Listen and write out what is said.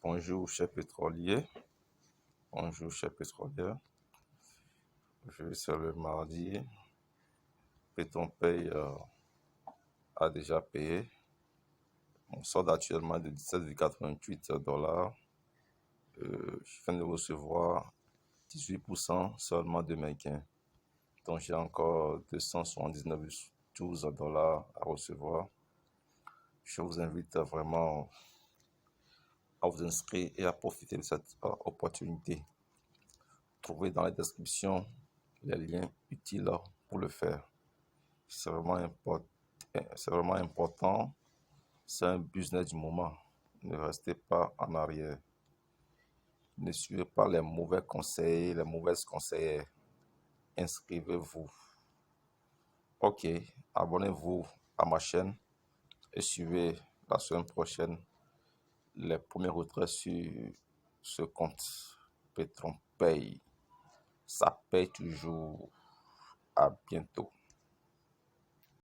Bonjour, cher pétrolier. Bonjour, cher pétrolier. C'est le mardi. Péton Paye a déjà payé. Mon solde actuellement est de 17,88 $. Je viens de recevoir 18% seulement de mes gains. Donc j'ai encore 279,12 $ à recevoir. Je vous invite vraiment à vous inscrire et à profiter de cette opportunité. Trouvez dans la description les liens utiles pour le faire. C'est vraiment important. C'est un business du moment. Ne restez pas en arrière. Ne suivez pas les mauvais conseils, les mauvaises conseillères. Inscrivez-vous. Ok, abonnez-vous à ma chaîne et suivez la semaine prochaine les premiers retraits sur ce compte Péton Paye. Ça paye toujours. À bientôt.